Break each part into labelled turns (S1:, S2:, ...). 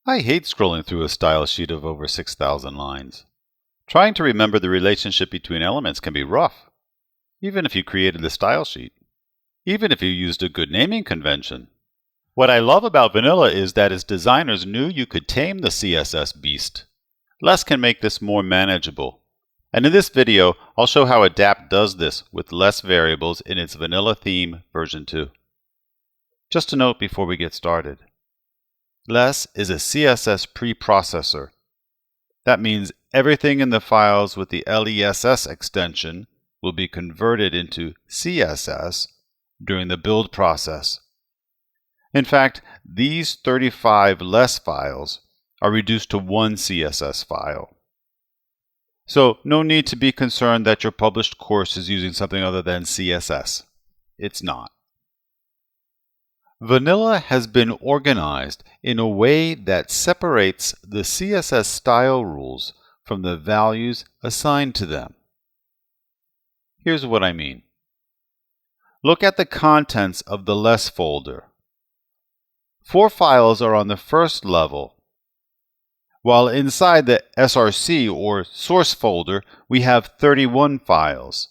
S1: I hate scrolling through a style sheet of over 6,000 lines. Trying to remember the relationship between elements can be rough, even if you created the style sheet, even if you used a good naming convention. What I love about vanilla is that its designers knew you could tame the CSS beast. Less can make this more manageable. And in this video, I'll show how Adapt does this with less variables in its vanilla theme version 2. Just a note before we get started. Less is a CSS preprocessor. That means everything in the files with the LESS extension will be converted into CSS during the build process. In fact, these 35 less files are reduced to one CSS file. So no need to be concerned that your published course is using something other than CSS. It's not. Vanilla has been organized in a way that separates the CSS style rules from the values assigned to them. Here's what I mean. Look at the contents of the less folder. 4 files are on the first level, while inside the SRC or source folder we have 31 files.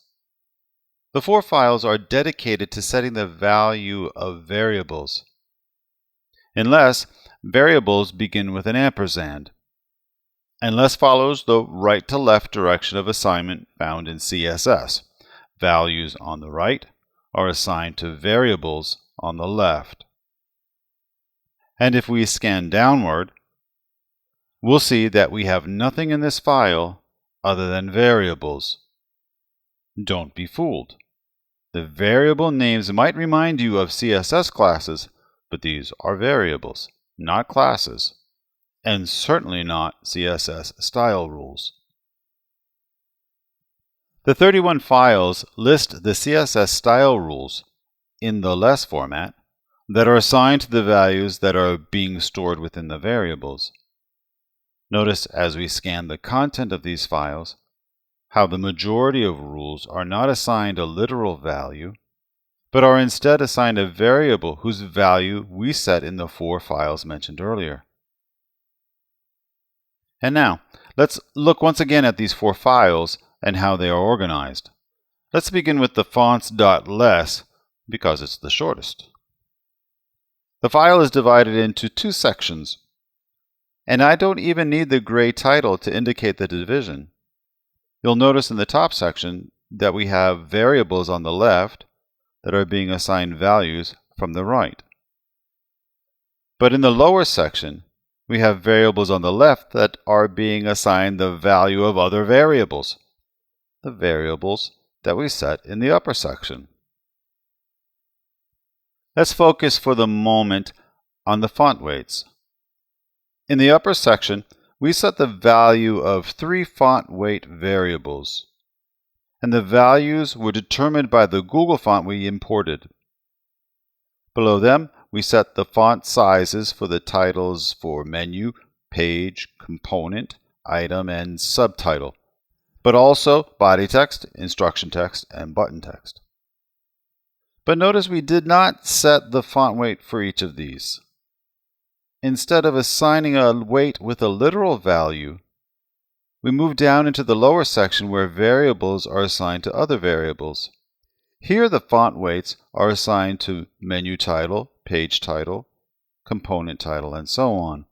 S1: The 4 files are dedicated to setting the value of variables. In less, variables begin with an ampersand. And less follows the right to left direction of assignment found in CSS. Values on the right are assigned to variables on the left. And if we scan downward, we'll see that we have nothing in this file other than variables. Don't be fooled. The variable names might remind you of CSS classes, but these are variables, not classes, and certainly not CSS style rules. The 31 files list the CSS style rules in the less format that are assigned to the values that are being stored within the variables. Notice as we scan the content of these files how the majority of rules are not assigned a literal value, but are instead assigned a variable whose value we set in the 4 files mentioned earlier. And now, let's look once again at these 4 files and how they are organized. Let's begin with the fonts.less because it's the shortest. The file is divided into 2 sections, and I don't even need the gray title to indicate the division. You'll notice in the top section that we have variables on the left that are being assigned values from the right. But in the lower section, we have variables on the left that are being assigned the value of other variables, the variables that we set in the upper section. Let's focus for the moment on the font weights. In the upper section, we set the value of 3 font weight variables, and the values were determined by the Google font we imported. Below them, we set the font sizes for the titles for menu, page, component, item, and subtitle, but also body text, instruction text, and button text. But notice we did not set the font weight for each of these. Instead of assigning a weight with a literal value, we move down into the lower section where variables are assigned to other variables. Here the font weights are assigned to menu title, page title, component title, and so on.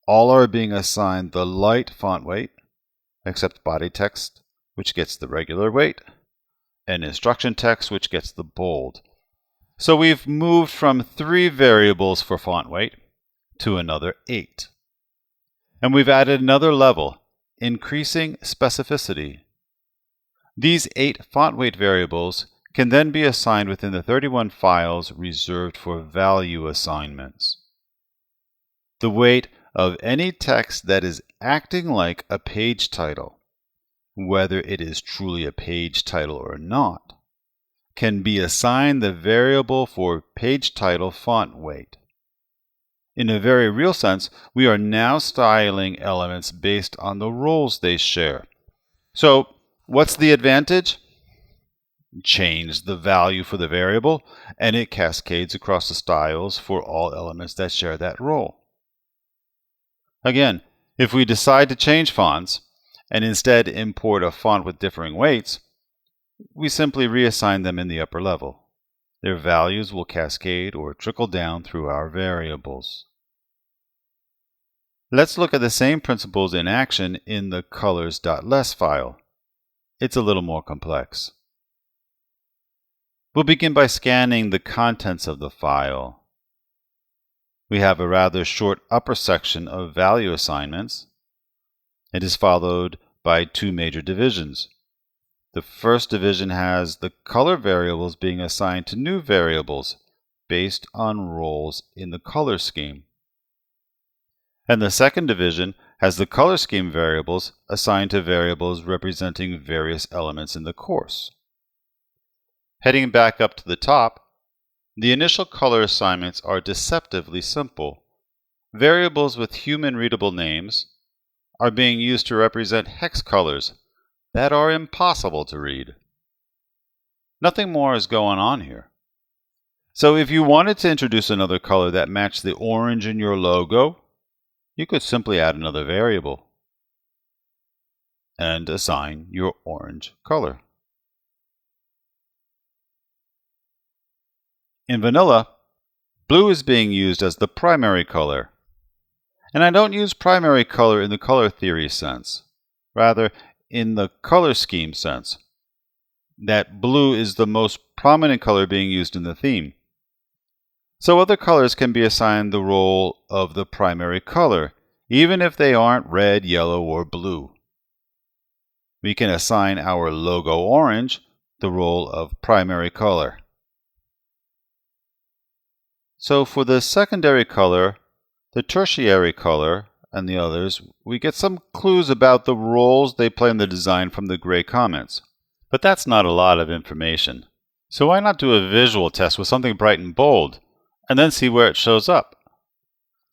S1: All are being assigned the light font weight, except body text, which gets the regular weight, and instruction text, which gets the bold. So we've moved from 3 variables for font weight to another 8. And we've added another level, increasing specificity. These 8 font weight variables can then be assigned within the 31 files reserved for value assignments. The weight of any text that is acting like a page title, whether it is truly a page title or not, can be assigned the variable for page title font weight. In a very real sense, we are now styling elements based on the roles they share. So, what's the advantage? Change the value for the variable, and it cascades across the styles for all elements that share that role. Again, if we decide to change fonts and instead import a font with differing weights, we simply reassign them in the upper level. Their values will cascade or trickle down through our variables. Let's look at the same principles in action in the colors.less file. It's a little more complex. We'll begin by scanning the contents of the file. We have a rather short upper section of value assignments. It is followed by two major divisions. The first division has the color variables being assigned to new variables based on roles in the color scheme. And the second division has the color scheme variables assigned to variables representing various elements in the course. Heading back up to the top, the initial color assignments are deceptively simple. Variables with human-readable names are being used to represent hex colors that are impossible to read. Nothing more is going on here. So if you wanted to introduce another color that matched the orange in your logo, you could simply add another variable and assign your orange color. In vanilla, blue is being used as the primary color. And I don't use primary color in the color theory sense, rather in the color scheme sense, that blue is the most prominent color being used in the theme. So other colors can be assigned the role of the primary color, even if they aren't red, yellow, or blue. We can assign our logo orange the role of primary color. So for the secondary color, the tertiary color, and the others, we get some clues about the roles they play in the design from the gray comments. But that's not a lot of information. So why not do a visual test with something bright and bold, and then see where it shows up?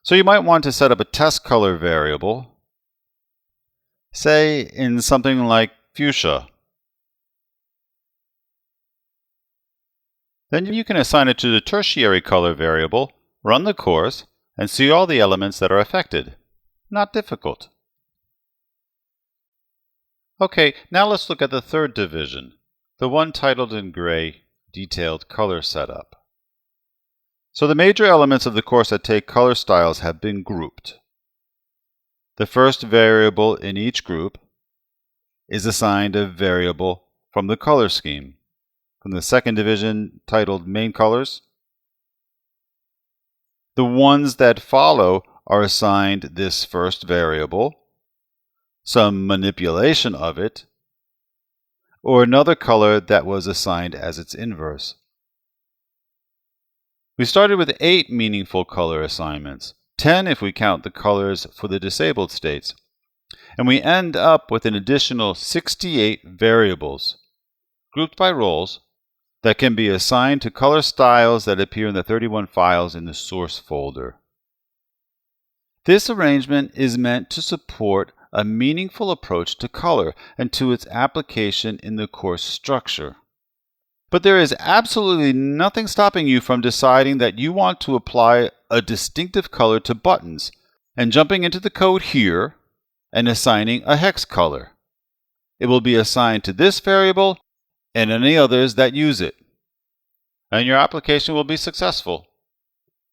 S1: So you might want to set up a test color variable, say in something like fuchsia. Then you can assign it to the tertiary color variable, run the course, and see all the elements that are affected. Not difficult. Okay, now let's look at the third division, the one titled in gray, Detailed Color Setup. So the major elements of the course that take color styles have been grouped. The first variable in each group is assigned a variable from the color scheme. From the second division titled Main Colors, the ones that follow are assigned this first variable, some manipulation of it, or another color that was assigned as its inverse. We started with 8 meaningful color assignments, 10 if we count the colors for the disabled states, and we end up with an additional 68 variables, grouped by roles, that can be assigned to color styles that appear in the 31 files in the source folder. This arrangement is meant to support a meaningful approach to color and to its application in the course structure. But there is absolutely nothing stopping you from deciding that you want to apply a distinctive color to buttons and jumping into the code here and assigning a hex color. It will be assigned to this variable and any others that use it. And your application will be successful,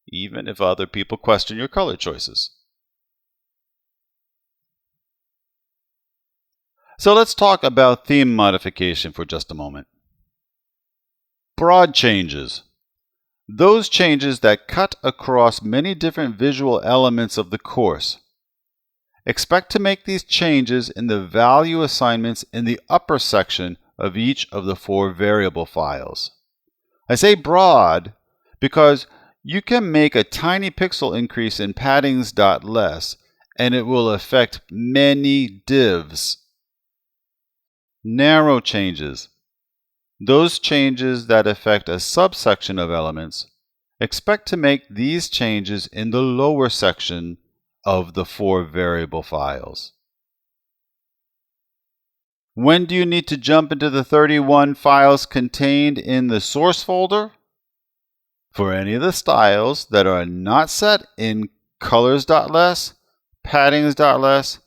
S1: even if other people question your color choices. So let's talk about theme modification for just a moment. Broad changes. Those changes that cut across many different visual elements of the course. Expect to make these changes in the value assignments in the upper section of each of the 4 variable files. I say broad because you can make a tiny pixel increase in paddings.less and it will affect many divs. Narrow changes. Those changes that affect a subsection of elements, expect to make these changes in the lower section of the 4 variable files. When do you need to jump into the 31 files contained in the source folder? For any of the styles that are not set in colors.less, paddings.less,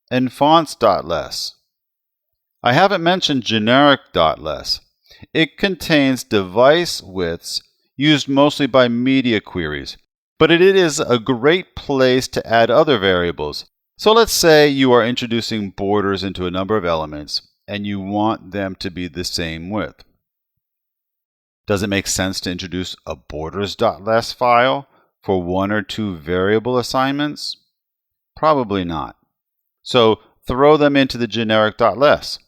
S1: and fonts.less. I haven't mentioned generic.less. It contains device widths used mostly by media queries, but it is a great place to add other variables. So let's say you are introducing borders into a number of elements and you want them to be the same width. Does it make sense to introduce a borders.less file for one or two variable assignments? Probably not. So throw them into the generic.less.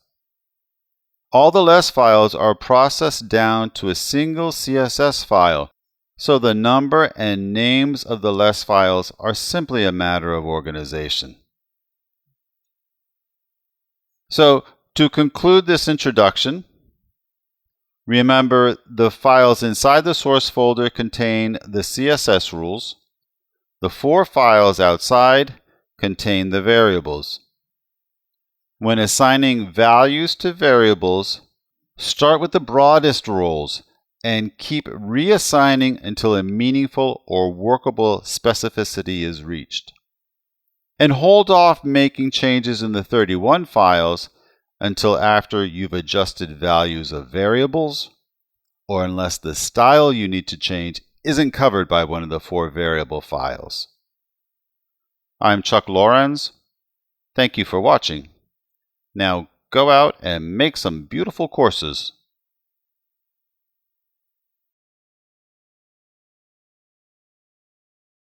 S1: All the less files are processed down to a single CSS file, so the number and names of the less files are simply a matter of organization. So to conclude this introduction, remember the files inside the source folder contain the CSS rules. The 4 files outside contain the variables. When assigning values to variables, start with the broadest roles and keep reassigning until a meaningful or workable specificity is reached. And hold off making changes in the 31 files until after you've adjusted values of variables, or unless the style you need to change isn't covered by one of the 4 variable files. I'm Chuck Lorenz. Thank you for watching. Now go out and make some beautiful courses.